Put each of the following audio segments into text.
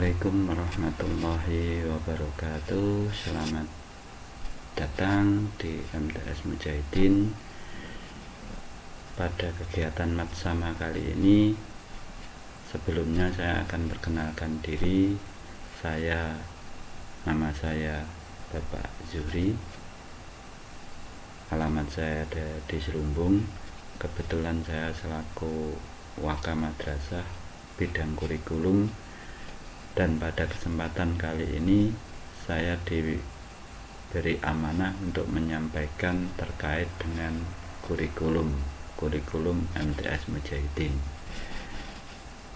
Assalamualaikum warahmatullahi wabarakatuh. Selamat datang di MTS Mujahidin. Pada kegiatan matsama kali ini, sebelumnya saya akan perkenalkan diri. Nama saya Bapak Zuhri. Alamat saya ada di Serumbung. Kebetulan saya selaku Waka Madrasah bidang kurikulum. Dan pada kesempatan kali ini saya diberi amanah untuk menyampaikan terkait dengan kurikulum MTS Mujahidin.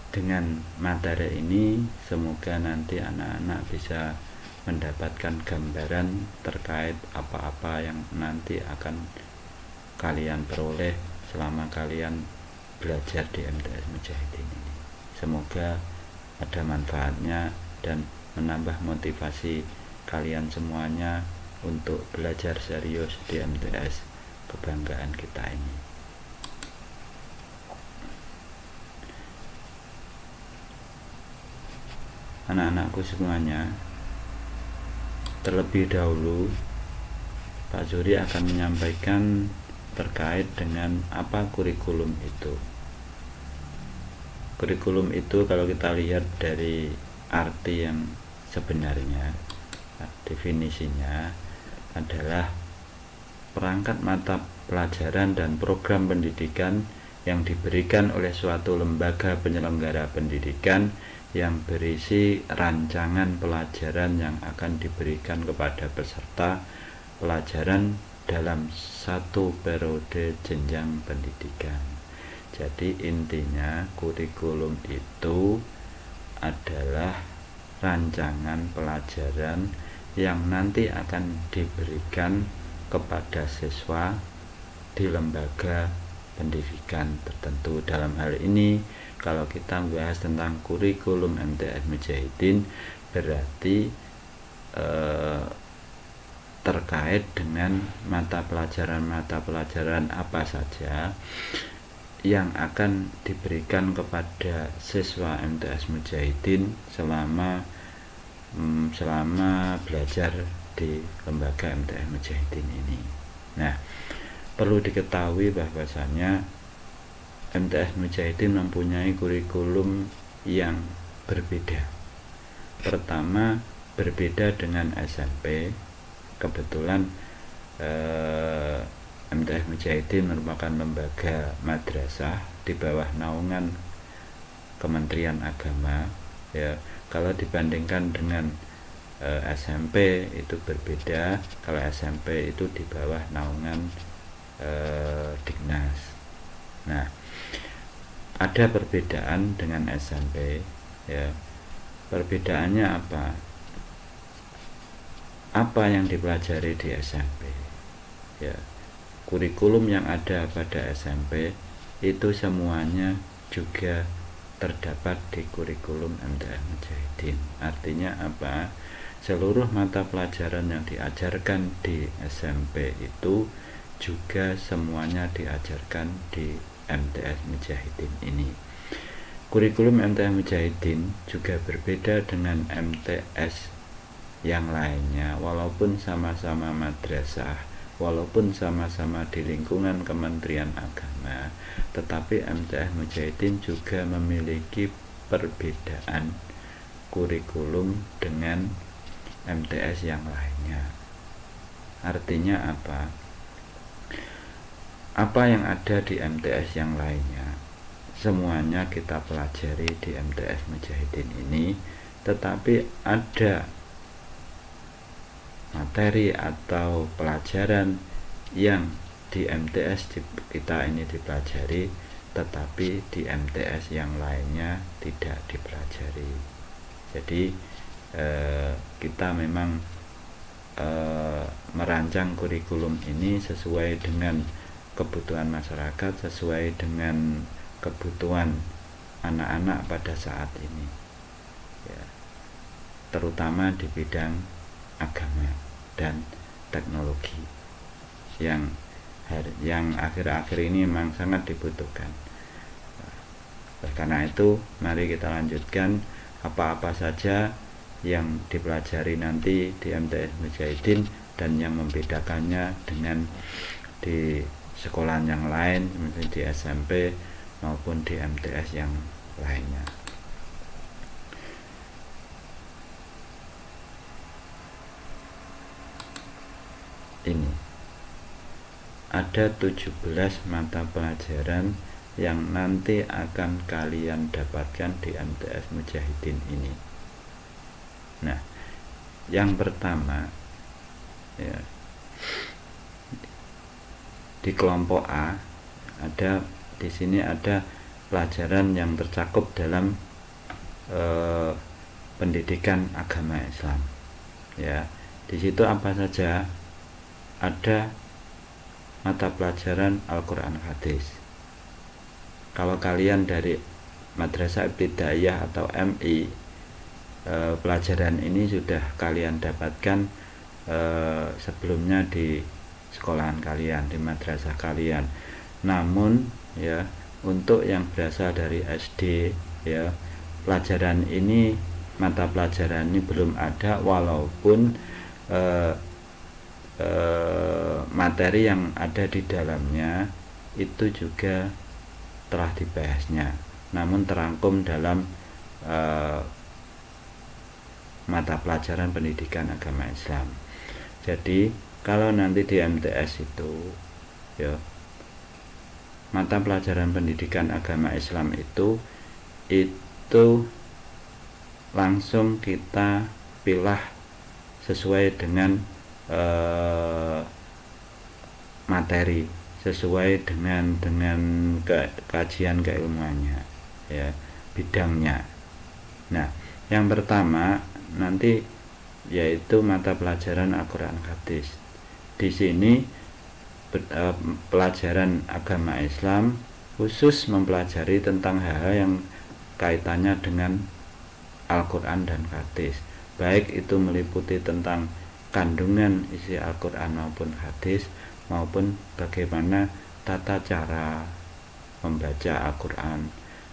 Dengan materi ini semoga nanti anak-anak bisa mendapatkan gambaran terkait apa-apa yang nanti akan kalian peroleh selama kalian belajar di MTS Mujahidin ini. Semoga ada manfaatnya dan menambah motivasi kalian semuanya untuk belajar serius di MTS kebanggaan kita ini. Anak-anakku semuanya, terlebih dahulu Pak Zuhri akan menyampaikan terkait dengan apa kurikulum itu. Kurikulum itu kalau kita lihat dari arti yang sebenarnya, definisinya adalah perangkat mata pelajaran dan program pendidikan yang diberikan oleh suatu lembaga penyelenggara pendidikan yang berisi rancangan pelajaran yang akan diberikan kepada peserta pelajaran dalam satu periode jenjang pendidikan. Jadi intinya kurikulum itu adalah rancangan pelajaran yang nanti akan diberikan kepada siswa di lembaga pendidikan tertentu. Dalam hal ini kalau kita membahas tentang kurikulum MTS Mujahidin berarti terkait dengan mata pelajaran apa saja yang akan diberikan kepada siswa MTS Mujahidin selama belajar di lembaga MTS Mujahidin ini. Nah, perlu diketahui bahwasanya MTS Mujahidin mempunyai kurikulum yang berbeda. Pertama, berbeda dengan SMP. Kebetulan MTS Mujahidin merupakan lembaga madrasah di bawah naungan Kementerian Agama. Ya, kalau dibandingkan dengan SMP itu berbeda. Kalau SMP itu di bawah naungan Dignas. Nah, ada perbedaan dengan SMP. Ya, perbedaannya apa? Apa yang dipelajari di SMP? Ya, kurikulum yang ada pada SMP itu semuanya juga terdapat di kurikulum MTS Mujahidin. Artinya apa? Seluruh mata pelajaran yang diajarkan di SMP itu juga semuanya diajarkan di MTS Mujahidin ini. Kurikulum MTS Mujahidin juga berbeda dengan MTS yang lainnya, walaupun sama-sama madrasah, walaupun sama-sama di lingkungan Kementerian Agama, tetapi MTS Mujahidin juga memiliki perbedaan kurikulum dengan MTS yang lainnya. Artinya apa? Apa yang ada di MTS yang lainnya semuanya kita pelajari di MTS Mujahidin ini, tetapi ada materi atau pelajaran yang di MTS kita ini dipelajari tetapi di MTS yang lainnya tidak dipelajari. Jadi kita memang merancang kurikulum ini sesuai dengan kebutuhan masyarakat, sesuai dengan kebutuhan anak-anak pada saat ini, ya, terutama di bidang agama dan teknologi yang akhir-akhir ini memang sangat dibutuhkan. Karena itu mari kita lanjutkan apa-apa saja yang dipelajari nanti di MTS Mujahidin dan yang membedakannya dengan di sekolah yang lain, seperti di SMP maupun di MTS yang lainnya. Ini ada 17 mata pelajaran yang nanti akan kalian dapatkan di MTS Mujahidin ini. Nah, yang pertama ya, di kelompok A ada di sini ada pelajaran yang tercakup dalam pendidikan agama Islam. Ya, di situ apa saja? Ada mata pelajaran Al-Quran Hadis. Kalau kalian dari Madrasah Ibtidaiyah atau MI, pelajaran ini sudah kalian dapatkan sebelumnya di sekolahan kalian, di madrasah kalian. Namun ya, untuk yang berasal dari SD ya, pelajaran ini, mata pelajaran ini belum ada, walaupun materi yang ada di dalamnya itu juga telah dibahasnya, namun terangkum dalam mata pelajaran pendidikan agama Islam. Jadi kalau nanti di MTS itu ya, mata pelajaran pendidikan agama Islam itu langsung kita pilih sesuai dengan materi, sesuai dengan kajian keilmuannya ya, bidangnya. Nah, yang pertama nanti yaitu mata pelajaran Al-Quran Hadis. Di sini pelajaran agama Islam khusus mempelajari tentang hal-hal yang kaitannya dengan Al-Quran dan Hadis, baik itu meliputi tentang kandungan isi Al-Quran maupun hadis, maupun bagaimana tata cara membaca Al-Quran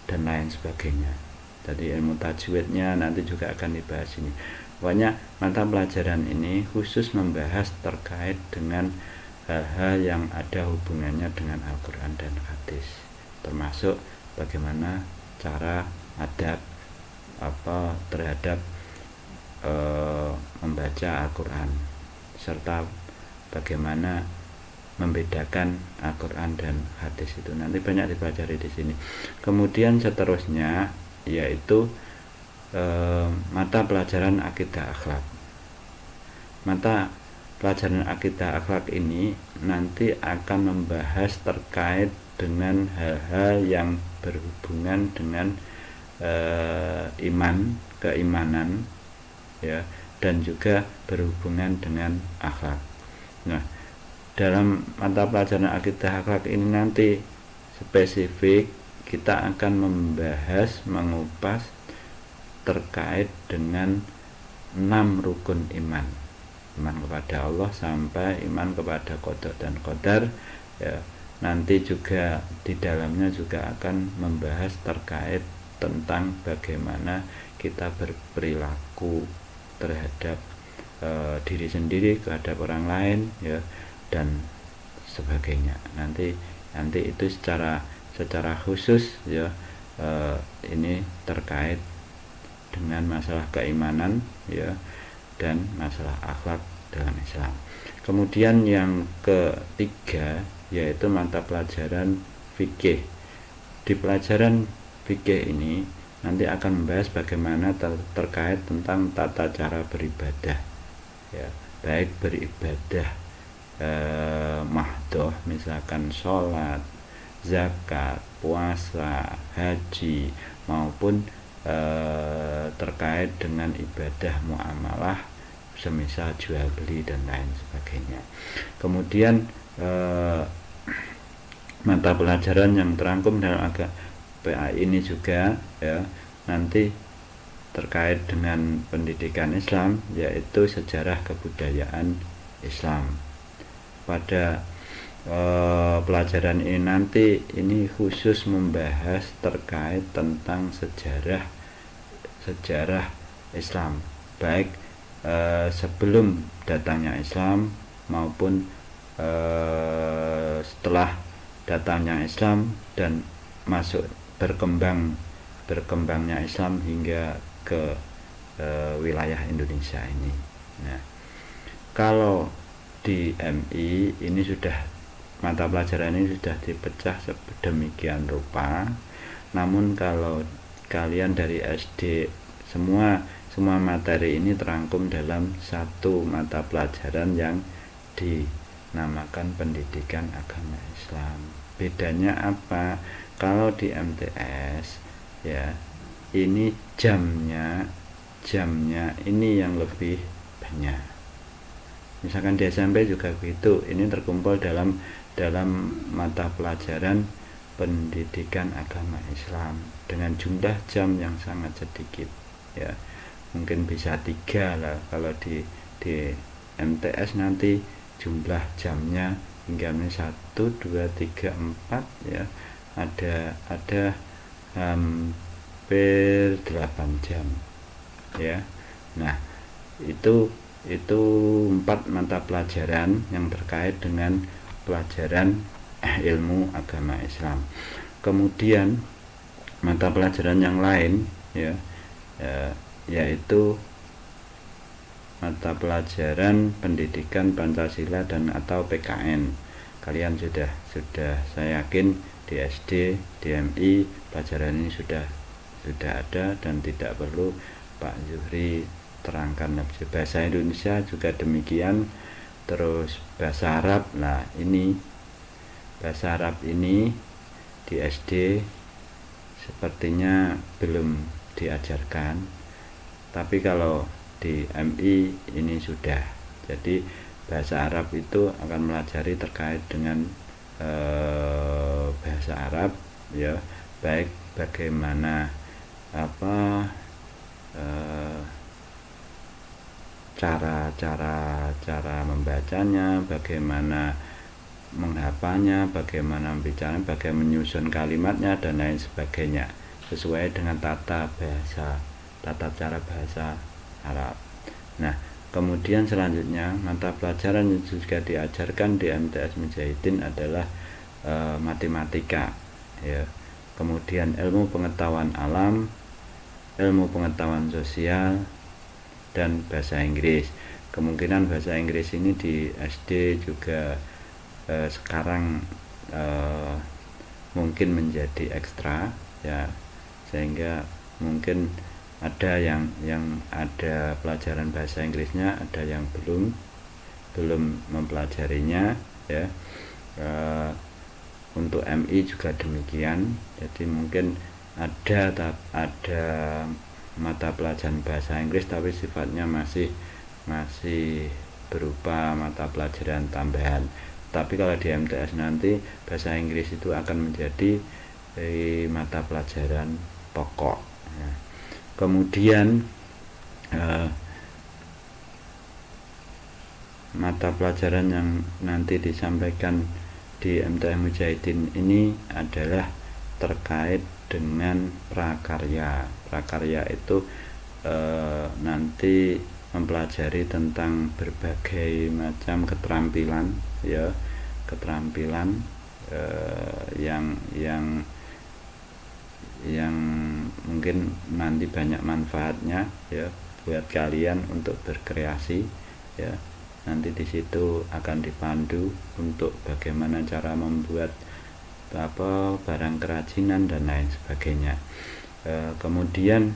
dan lain sebagainya. Jadi ilmu tajwidnya nanti juga akan dibahas ini. Pokoknya mata pelajaran ini khusus membahas terkait dengan hal-hal yang ada hubungannya dengan Al-Quran dan hadis, termasuk bagaimana cara adab terhadap membaca Al-Quran, serta bagaimana membedakan Al-Quran dan hadis itu nanti banyak dipelajari di sini. Kemudian seterusnya yaitu mata pelajaran akidah akhlak. Mata pelajaran akidah akhlak ini nanti akan membahas terkait dengan hal-hal yang berhubungan dengan iman, keimanan ya, dan juga berhubungan dengan akhlak. Nah, dalam mata pelajaran akidah akhlak ini nanti spesifik kita akan membahas, mengupas terkait dengan 6 rukun iman kepada Allah sampai iman kepada qada dan qadar ya. Nanti juga di dalamnya juga akan membahas terkait tentang bagaimana kita berperilaku terhadap diri sendiri, terhadap orang lain ya, dan sebagainya. Nanti itu secara khusus ya, ini terkait dengan masalah keimanan ya, dan masalah akhlak dalam Islam. Kemudian yang ketiga yaitu mata pelajaran fikih. Di pelajaran fikih ini nanti akan membahas bagaimana terkait tentang tata cara beribadah ya, baik beribadah mahdoh, misalkan sholat, zakat, puasa, haji, maupun terkait dengan ibadah muamalah semisal jual beli dan lain sebagainya. Kemudian mata pelajaran yang terangkum dalam agama PA ini juga ya, nanti terkait dengan pendidikan Islam, yaitu sejarah kebudayaan Islam. Pada pelajaran ini nanti ini khusus membahas terkait tentang sejarah sejarah Islam, baik sebelum datangnya Islam maupun setelah datangnya Islam dan masuk berkembangnya Islam hingga ke wilayah Indonesia ini. Nah, kalau di MI ini sudah mata pelajaran ini sudah dipecah sedemikian rupa, namun kalau kalian dari SD semua materi ini terangkum dalam satu mata pelajaran yang dinamakan pendidikan agama Islam. Bedanya apa? Kalau di MTS ya, ini jamnya ini yang lebih banyak. Misalkan di SMP juga begitu, ini terkumpul dalam mata pelajaran pendidikan agama Islam dengan jumlah jam yang sangat sedikit ya, mungkin bisa 3 lah. Kalau di MTS nanti jumlah jamnya hingga 1, 2, 3, 4 ya, ada hampir 8 jam ya. Nah, itu 4 mata pelajaran yang terkait dengan pelajaran ilmu agama Islam. Kemudian mata pelajaran yang lain ya, yaitu mata pelajaran pendidikan Pancasila dan atau PKN. Kalian sudah saya yakin di SD, di MI pelajaran ini sudah ada dan tidak perlu Pak Zuhri terangkan lebih. Bahasa Indonesia juga demikian. Terus bahasa Arab, nah ini bahasa Arab ini di SD sepertinya belum diajarkan, tapi kalau di MI ini sudah. Jadi bahasa Arab itu akan melajari terkait dengan bahasa Arab ya, baik bagaimana cara membacanya, bagaimana menghafalnya, bagaimana membicaranya, bagaimana menyusun kalimatnya dan lain sebagainya sesuai dengan tata cara bahasa Arab. Nah, kemudian selanjutnya mata pelajaran yang juga diajarkan di MTS Mujahidin adalah matematika ya. Kemudian ilmu pengetahuan alam, ilmu pengetahuan sosial, dan bahasa Inggris. Kemungkinan bahasa Inggris ini di SD juga sekarang mungkin menjadi ekstra ya, sehingga mungkin ada yang ada pelajaran bahasa Inggrisnya, ada yang belum mempelajarinya ya. Untuk MI juga demikian. Jadi mungkin ada mata pelajaran bahasa Inggris tapi sifatnya masih berupa mata pelajaran tambahan. Tapi kalau di MTS nanti bahasa Inggris itu akan menjadi mata pelajaran pokok ya. Kemudian mata pelajaran yang nanti disampaikan di MTS Mujahidin ini adalah terkait dengan prakarya. Prakarya itu nanti mempelajari tentang berbagai macam keterampilan ya, keterampilan yang mungkin nanti banyak manfaatnya ya buat kalian untuk berkreasi ya. Nanti di situ akan dipandu untuk bagaimana cara membuat barang kerajinan dan lain sebagainya. Kemudian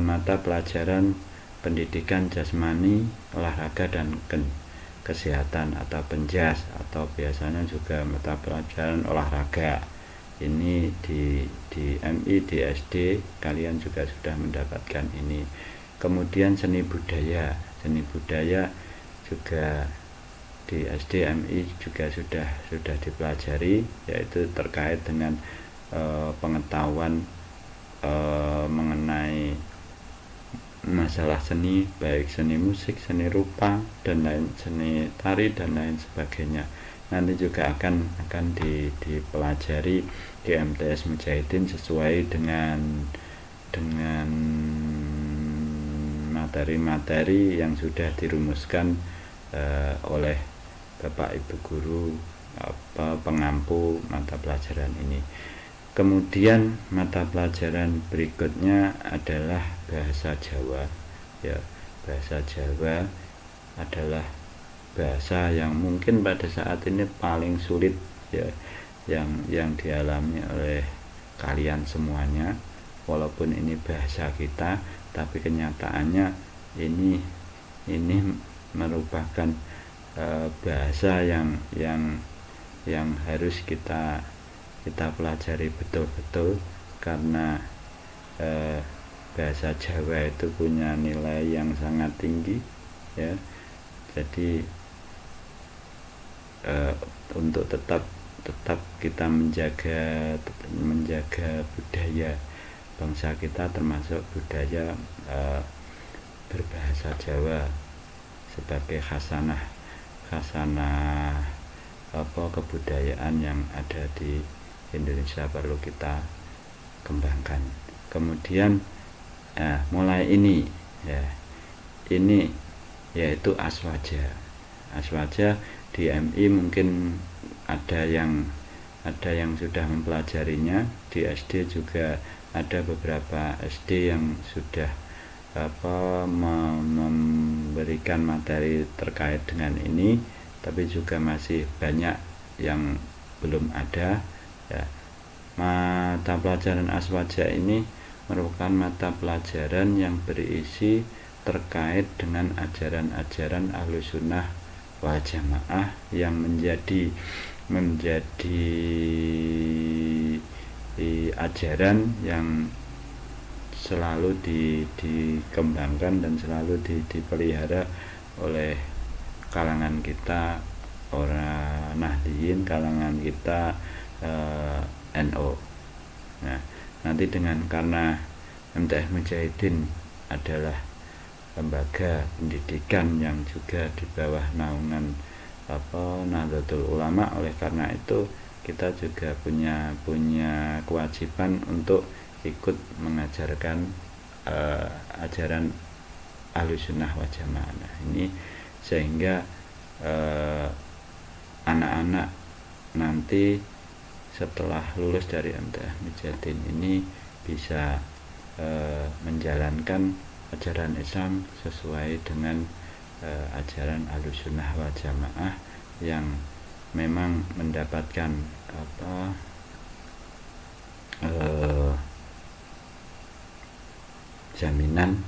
mata pelajaran pendidikan jasmani, olahraga dan kesehatan atau penjas, atau biasanya juga mata pelajaran olahraga. Ini di MI, di SD kalian juga sudah mendapatkan ini. Kemudian seni budaya juga di SD MI juga sudah dipelajari, yaitu terkait dengan pengetahuan mengenai masalah seni, baik seni musik, seni rupa dan lain, seni tari dan lain sebagainya. Nanti juga akan dipelajari di MTS Mujahidin sesuai dengan materi-materi yang sudah dirumuskan oleh Bapak Ibu guru pengampu mata pelajaran ini. Kemudian mata pelajaran berikutnya adalah bahasa Jawa. Ya, bahasa Jawa adalah bahasa yang mungkin pada saat ini paling sulit ya, yang dialami oleh kalian semuanya. Walaupun ini bahasa kita, tapi kenyataannya ini merupakan bahasa yang harus kita pelajari betul-betul, karena bahasa Jawa itu punya nilai yang sangat tinggi ya. Jadi untuk tetap kita menjaga budaya bangsa kita, termasuk budaya berbahasa Jawa sebagai khasanah kebudayaan yang ada di Indonesia, perlu kita kembangkan. Kemudian mulai ini yaitu aswaja di MI mungkin ada yang sudah mempelajarinya. Di SD juga ada beberapa SD yang sudah memberikan materi terkait dengan ini, tapi juga masih banyak yang belum ada ya. Mata pelajaran aswaja ini merupakan mata pelajaran yang berisi terkait dengan ajaran-ajaran Ahlussunnah wal Jamaah yang menjadi ajaran yang selalu dikembangkan dan selalu dipelihara oleh kalangan kita orang Nahdliyin, kalangan kita NU. Nah, nanti karena MTS Mujahidin adalah lembaga pendidikan yang juga di bawah naungan Nahdlatul Ulama, oleh karena itu kita juga punya kewajiban untuk ikut mengajarkan ajaran Ahlussunnah wal Jamaah. Nah, ini sehingga anak-anak nanti setelah lulus dari MTS Mujahidin ini bisa menjalankan ajaran Islam sesuai dengan ajaran Ahlussunnah wal Jamaah yang memang mendapatkan jaminan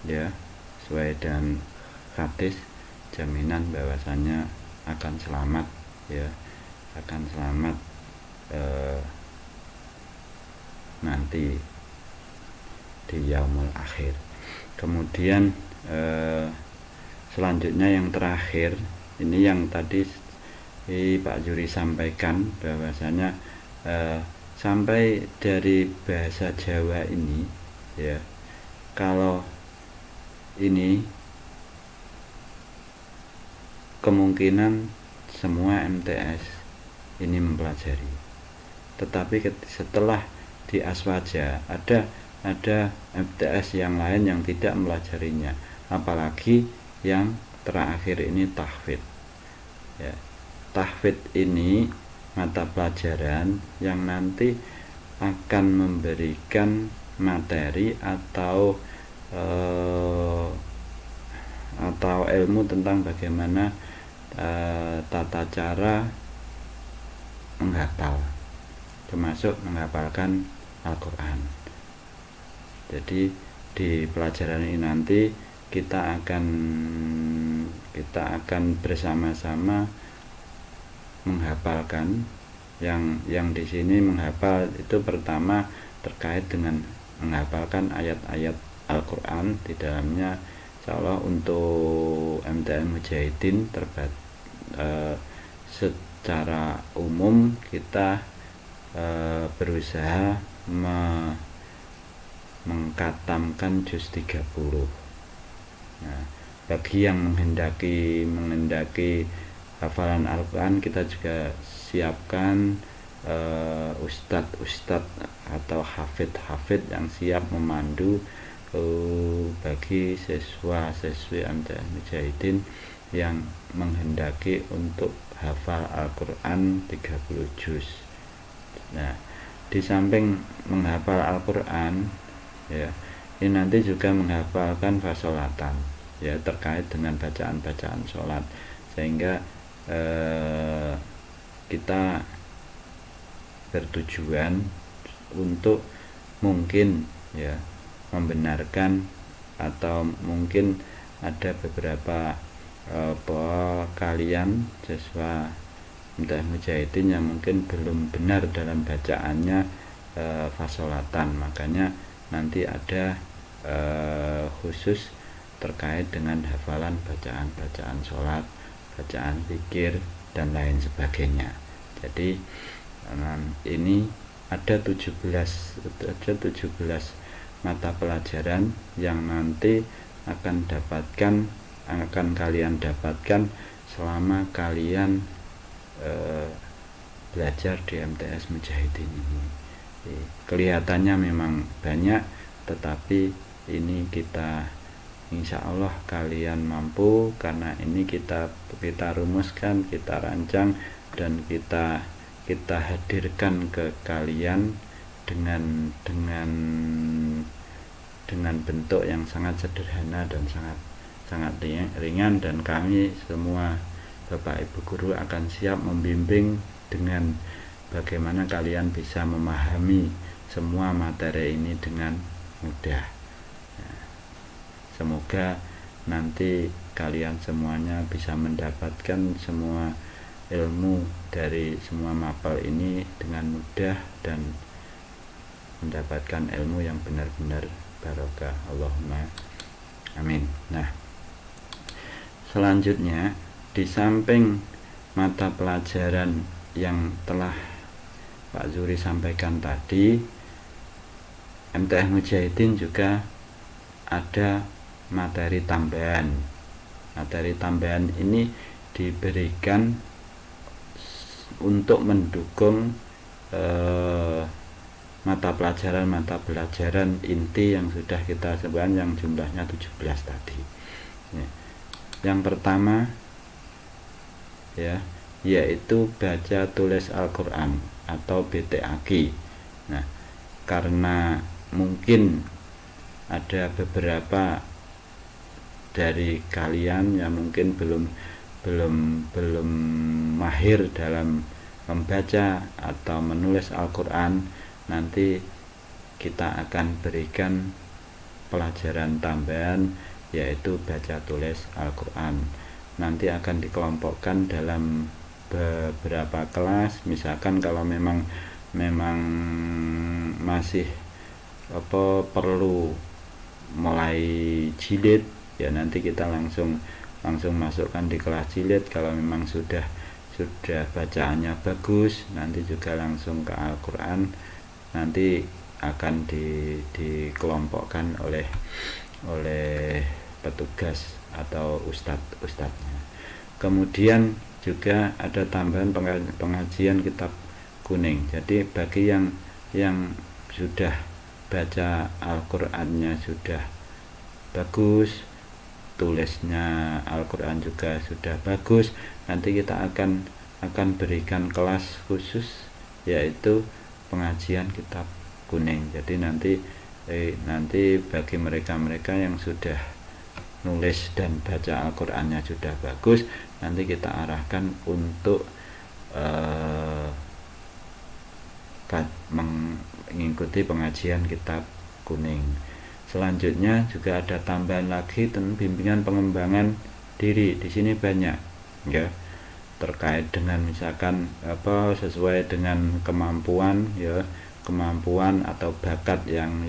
ya, sesuai dengan hadis, jaminan bahwasanya akan selamat ya, nanti di yaumul akhir. Kemudian selanjutnya yang terakhir ini yang tadi Pak Juri sampaikan, bahwasanya sampai dari bahasa Jawa ini ya, kalau ini kemungkinan semua MTS ini mempelajari, tetapi setelah di aswaja ada MTS yang lain yang tidak mempelajarinya, apalagi yang terakhir ini tahfidz ya. Tahfidz ini mata pelajaran yang nanti akan memberikan materi atau ilmu tentang bagaimana tata cara menghafal, termasuk menghafalkan Al-Quran. Jadi di pelajaran ini nanti kita akan bersama-sama menghafalkan yang di sini. Menghafal itu pertama terkait dengan menghafalkan ayat-ayat Al-Quran di dalamnya. Insyaallah untuk MTS Mujahidin secara umum kita berusaha mengkatamkan juz 30. Nah, bagi yang menghendaki hafalan Al-Quran, kita juga siapkan ustadz atau hafid yang siap memandu bagi siswa-siswi MTS Mujahidin yang menghendaki untuk hafal Al-Quran 30 juz. Nah, di samping menghafal Al-Quran, ya, ini nanti juga menghafalkan fasolatan, ya, terkait dengan bacaan-bacaan sholat, sehingga kita bertujuan untuk mungkin, ya, membenarkan atau mungkin ada beberapa kalian siswa MTS Mujahidin yang mungkin belum benar dalam bacaannya fasolatan, makanya nanti ada khusus terkait dengan hafalan bacaan-bacaan sholat, bacaan zikir dan lain sebagainya. Jadi ini ada 17 mata pelajaran yang nanti akan kalian dapatkan selama kalian belajar di MTS Mujahidin ini. Kelihatannya memang banyak, tetapi ini kita insya Allah kalian mampu, karena ini kita rumuskan, kita rancang, dan kita hadirkan ke kalian dengan bentuk yang sangat sederhana dan sangat ringan, dan kami semua Bapak Ibu guru akan siap membimbing dengan bagaimana kalian bisa memahami semua materi ini dengan mudah. Semoga nanti kalian semuanya bisa mendapatkan semua ilmu dari semua mapel ini dengan mudah dan mendapatkan ilmu yang benar-benar barokah. Allahumma amin. Nah, selanjutnya, di samping mata pelajaran yang telah Pak Zuri sampaikan tadi, MTS Mujahidin juga ada materi tambahan. Materi tambahan ini diberikan untuk mendukung mata pelajaran inti yang sudah kita sebutkan, yang jumlahnya 17 tadi. Yang pertama, ya, yaitu baca tulis Al-Quran atau BTAQ. Nah, karena mungkin ada beberapa dari kalian yang mungkin belum mahir dalam membaca atau menulis Al-Quran, nanti kita akan berikan pelajaran tambahan, yaitu baca tulis Al-Quran. Nanti akan dikelompokkan dalam beberapa kelas. Misalkan kalau memang masih perlu mulai jilid, ya nanti kita langsung masukkan di kelas jilid. Kalau memang sudah bacaannya bagus, nanti juga langsung ke Al-Quran. Nanti akan dikelompokkan oleh petugas atau ustadznya. Kemudian juga ada tambahan pengajian kitab kuning. Jadi bagi yang sudah baca Al-Qur'annya sudah bagus, tulisnya Al-Qur'an juga sudah bagus, nanti kita akan berikan kelas khusus, yaitu pengajian kitab kuning. Jadi nanti bagi mereka yang sudah nulis dan baca Al-Qur'annya sudah bagus, nanti kita arahkan untuk mengikuti pengajian kitab kuning. Selanjutnya juga ada tambahan lagi tentang bimbingan pengembangan diri. Di sini banyak, ya, terkait dengan misalkan sesuai dengan kemampuan, ya, kemampuan atau bakat yang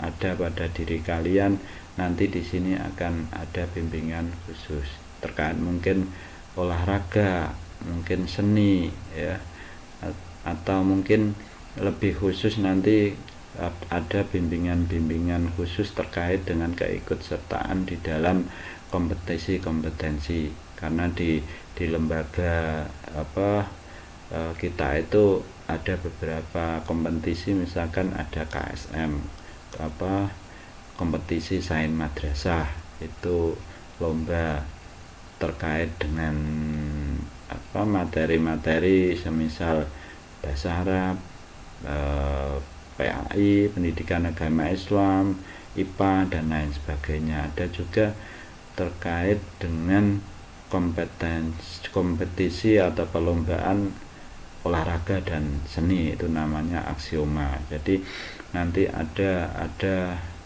ada pada diri kalian. Nanti di sini akan ada bimbingan khusus terkait mungkin olahraga, mungkin seni, ya, atau mungkin lebih khusus nanti ada bimbingan khusus terkait dengan keikutsertaan di dalam kompetensi. Karena di lembaga kita itu ada beberapa kompetisi, misalkan ada KSM, kompetisi sains madrasah, itu lomba terkait dengan materi-materi semisal bahasa Arab, PAI, pendidikan agama Islam, IPA, dan lain sebagainya. Ada juga terkait dengan kompetisi atau perlombaan olahraga dan seni, itu namanya aksioma. Jadi nanti ada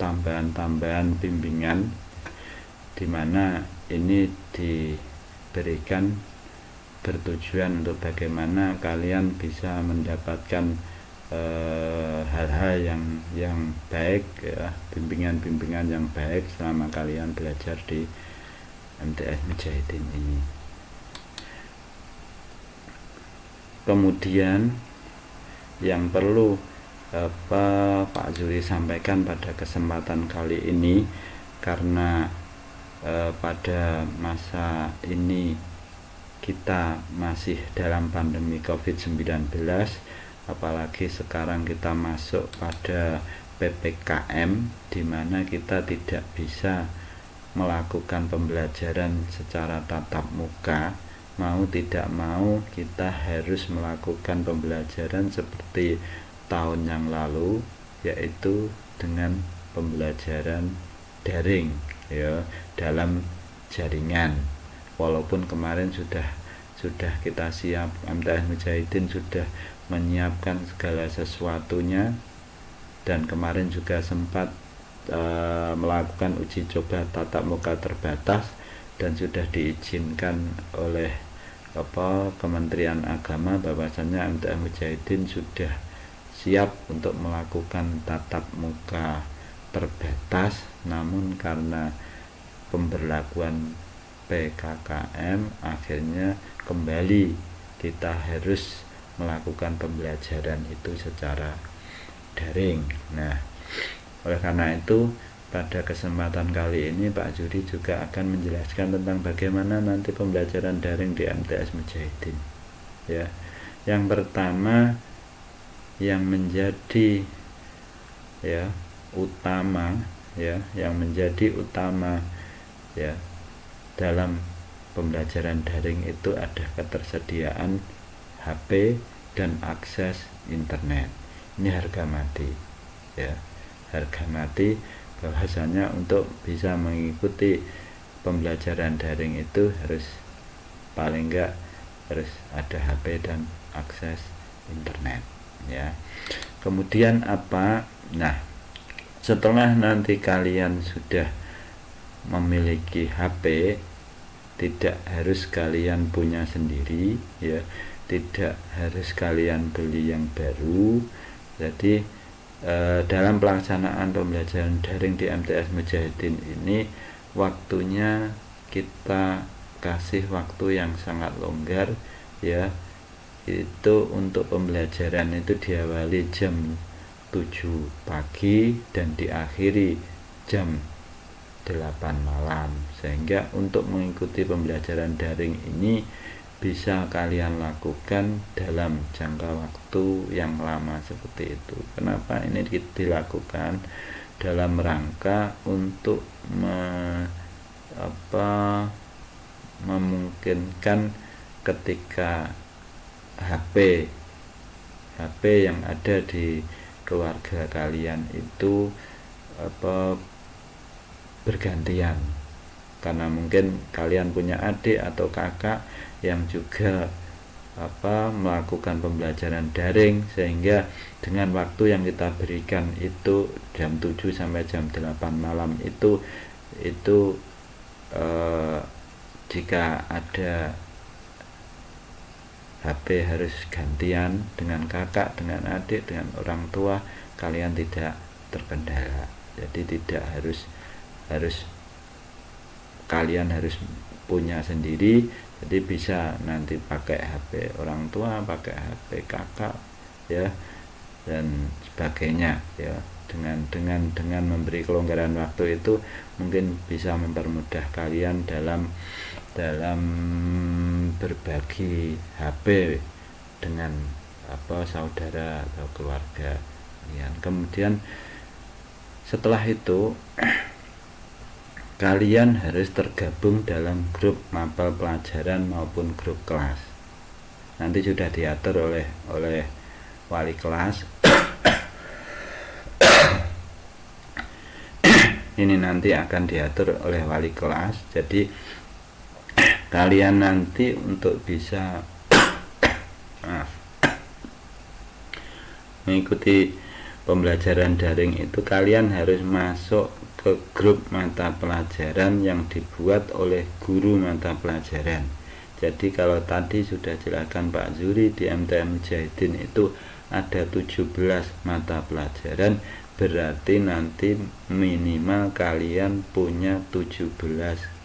tambahan-tambahan bimbingan di mana ini diberikan bertujuan untuk bagaimana kalian bisa mendapatkan hal-hal yang baik, ya, bimbingan-bimbingan yang baik selama kalian belajar di MTS Mujahidin ini. Kemudian yang perlu Pak Zuri sampaikan pada kesempatan kali ini, karena pada masa ini kita masih dalam pandemi COVID-19, apalagi sekarang kita masuk pada PPKM, di mana kita tidak bisa melakukan pembelajaran secara tatap muka. Mau tidak mau kita harus melakukan pembelajaran seperti tahun yang lalu, yaitu dengan pembelajaran daring, ya, dalam jaringan. Walaupun kemarin sudah kita siap, MTS Mujahidin sudah menyiapkan segala sesuatunya, dan kemarin juga sempat melakukan uji coba tatap muka terbatas dan sudah diizinkan oleh Kementerian Agama bahwasanya MTS Mujahidin sudah siap untuk melakukan tatap muka terbatas. Namun karena pemberlakuan PKKM, akhirnya kembali kita harus melakukan pembelajaran itu secara daring. Nah, oleh karena itu pada kesempatan kali ini Pak Zuri juga akan menjelaskan tentang bagaimana nanti pembelajaran daring di MTS Mujahidin. Ya, yang pertama yang menjadi utama dalam pembelajaran daring itu ada ketersediaan HP dan akses internet. Ini harga mati, ya, harga mati bahwasanya untuk bisa mengikuti pembelajaran daring itu paling enggak harus ada HP dan akses internet, ya. Kemudian apa? Nah, setelah nanti kalian sudah memiliki HP, tidak harus kalian punya sendiri, ya, tidak harus kalian beli yang baru. Jadi dalam pelaksanaan pembelajaran daring di MTS Mujahidin ini, waktunya kita kasih waktu yang sangat longgar, ya. Itu untuk pembelajaran itu diawali jam 7 pagi dan diakhiri jam 8 malam, sehingga untuk mengikuti pembelajaran daring ini bisa kalian lakukan dalam jangka waktu yang lama seperti itu. Kenapa ini dilakukan? Dalam rangka untuk memungkinkan ketika HP yang ada di keluarga kalian itu bergantian, karena mungkin kalian punya adik atau kakak yang juga melakukan pembelajaran daring, sehingga dengan waktu yang kita berikan itu jam 7 sampai jam 8 malam itu jika ada HP harus gantian dengan kakak, dengan adik, dengan orang tua, kalian tidak terkendala. Jadi tidak harus kalian harus punya sendiri. Jadi bisa nanti pakai HP orang tua, pakai HP kakak, ya, dan sebagainya, ya. Dengan memberi kelonggaran waktu itu mungkin bisa mempermudah kalian dalam berbagi HP dengan saudara atau keluarga kalian. Kemudian setelah itu kalian harus tergabung dalam grup mapel pelajaran maupun grup kelas. Nanti sudah diatur oleh wali kelas. Ini nanti akan diatur oleh wali kelas. Jadi kalian nanti untuk bisa mengikuti pembelajaran daring itu, kalian harus masuk ke grup mata pelajaran yang dibuat oleh guru mata pelajaran. Jadi kalau tadi sudah jelaskan Pak Zuri, di MTN Mujahidin itu ada 17 mata pelajaran, berarti nanti minimal kalian punya 17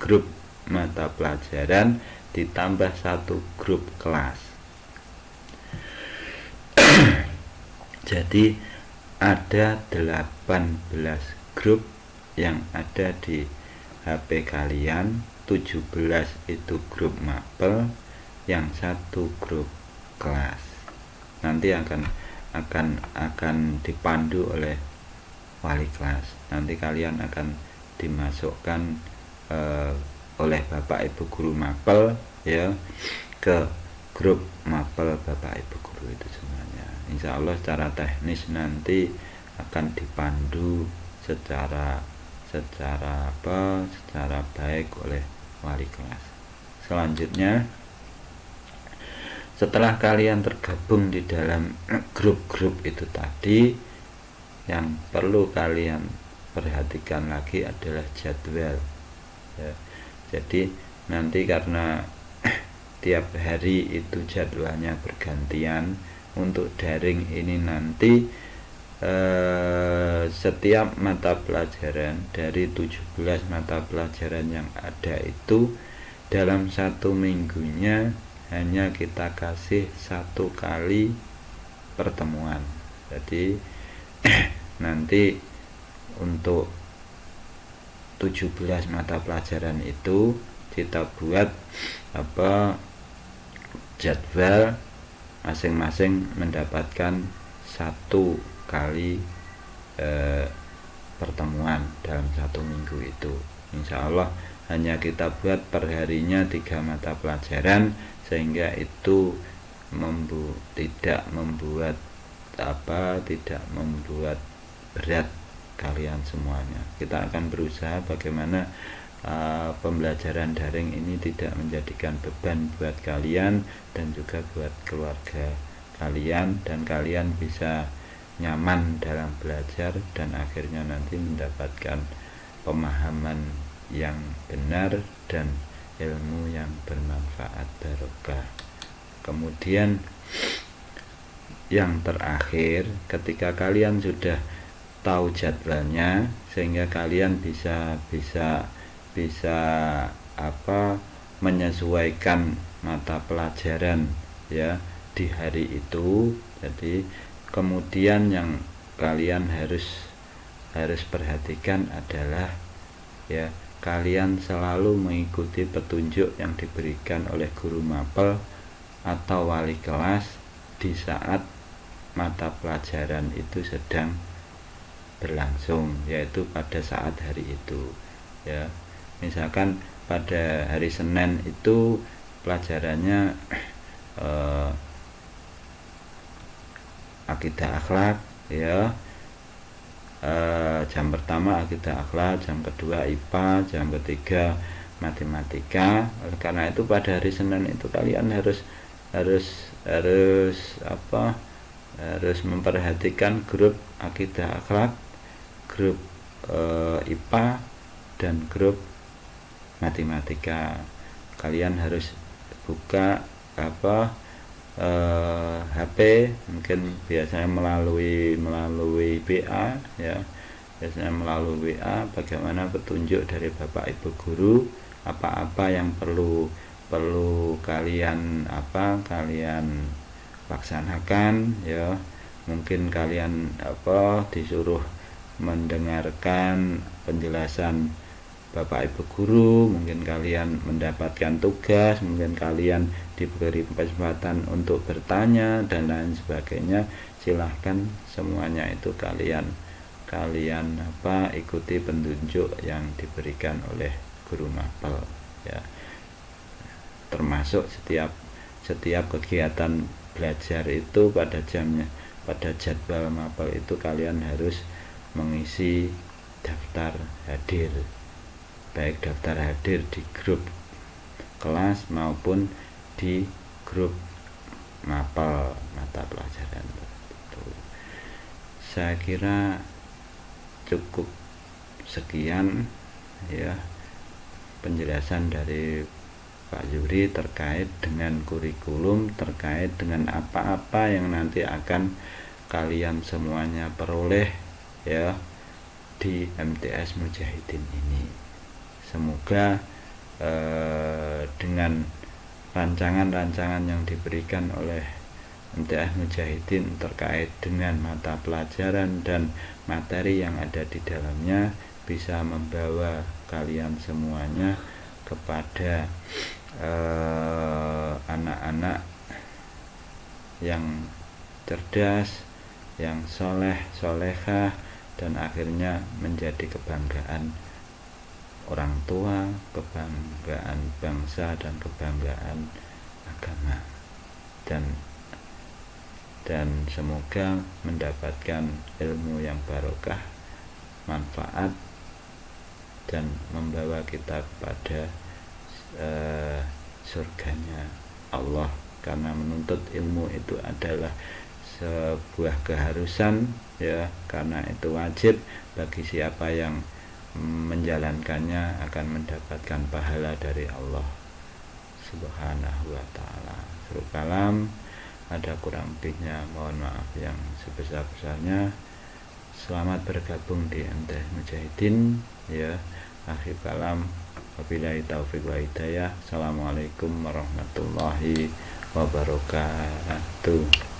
grup mata pelajaran ditambah 1 grup kelas. Jadi ada 18 grup yang ada di HP kalian, 17 itu grup mapel, yang 1 grup kelas. Nanti akan dipandu oleh wali kelas. Nanti kalian akan dimasukkan oleh Bapak Ibu guru mapel ya ke grup mapel Bapak Ibu guru itu semuanya. Insya Allah secara teknis nanti akan dipandu secara baik oleh wali kelas. Selanjutnya, setelah kalian tergabung di dalam grup-grup itu tadi, yang perlu kalian perhatikan lagi adalah jadwal ya. Jadi nanti karena tiap hari itu jadwalnya bergantian, untuk daring ini nanti setiap mata pelajaran dari 17 mata pelajaran yang ada itu dalam 1 minggunya hanya kita kasih 1 kali pertemuan. Jadi nanti untuk 17 mata pelajaran itu kita buat jadwal masing-masing mendapatkan 1 kali pertemuan dalam 1 minggu itu. Insya Allah hanya kita buat perharinya 3 mata pelajaran, sehingga itu tidak membuat berat kalian semuanya. Kita akan berusaha bagaimana pembelajaran daring ini tidak menjadikan beban buat kalian dan juga buat keluarga kalian, dan kalian bisa nyaman dalam belajar dan akhirnya nanti mendapatkan pemahaman yang benar dan ilmu yang bermanfaat barokah. Kemudian yang terakhir, ketika kalian sudah tahu jadwalnya sehingga kalian bisa menyesuaikan mata pelajaran ya di hari itu. Jadi kemudian yang kalian harus perhatikan adalah ya, kalian selalu mengikuti petunjuk yang diberikan oleh guru mapel atau wali kelas di saat mata pelajaran itu sedang berlangsung, yaitu pada saat hari itu ya. Misalkan pada hari Senin itu pelajarannya akidah akhlak ya, jam pertama akidah akhlak, jam kedua IPA, jam ketiga matematika. Oleh karena itu pada hari Senin itu kalian harus memperhatikan grup akidah akhlak, grup IPA dan grup matematika. Kalian harus buka HP, mungkin biasanya melalui WA ya, biasanya melalui WA, bagaimana petunjuk dari Bapak Ibu guru, apa-apa yang perlu kalian laksanakan ya. Mungkin kalian disuruh mendengarkan penjelasan Bapak Ibu guru, mungkin kalian mendapatkan tugas, mungkin kalian diberi kesempatan untuk bertanya dan lain sebagainya, silahkan semuanya itu kalian ikuti petunjuk yang diberikan oleh guru mapel ya. Termasuk setiap kegiatan belajar itu pada jadwal mapel itu kalian harus mengisi daftar hadir, baik daftar hadir di grup kelas maupun di grup mapel mata pelajaran itu. Saya kira cukup sekian ya penjelasan dari Pak Yuri terkait dengan kurikulum, terkait dengan apa-apa yang nanti akan kalian semuanya peroleh ya di MTS Mujahidin ini. Semoga dengan rancangan-rancangan yang diberikan oleh MTS Mujahidin terkait dengan mata pelajaran dan materi yang ada di dalamnya bisa membawa kalian semuanya kepada anak-anak yang cerdas, yang solehah, dan akhirnya menjadi kebanggaan orang tua, kebanggaan bangsa, dan kebanggaan agama, dan semoga mendapatkan ilmu yang barokah, manfaat, dan membawa kita kepada surganya Allah, karena menuntut ilmu itu adalah sebuah keharusan ya, karena itu wajib bagi siapa yang menjalankannya akan mendapatkan pahala dari Allah Subhanahu wa ta'ala. Surah Kalam, ada kurang lebihnya mohon maaf yang sebesar-besarnya. Selamat bergabung di MTS Mujahidin ya. Akhir kalam, wabillahi taufiq wa hidayah. Assalamualaikum warahmatullahi wabarakatuh.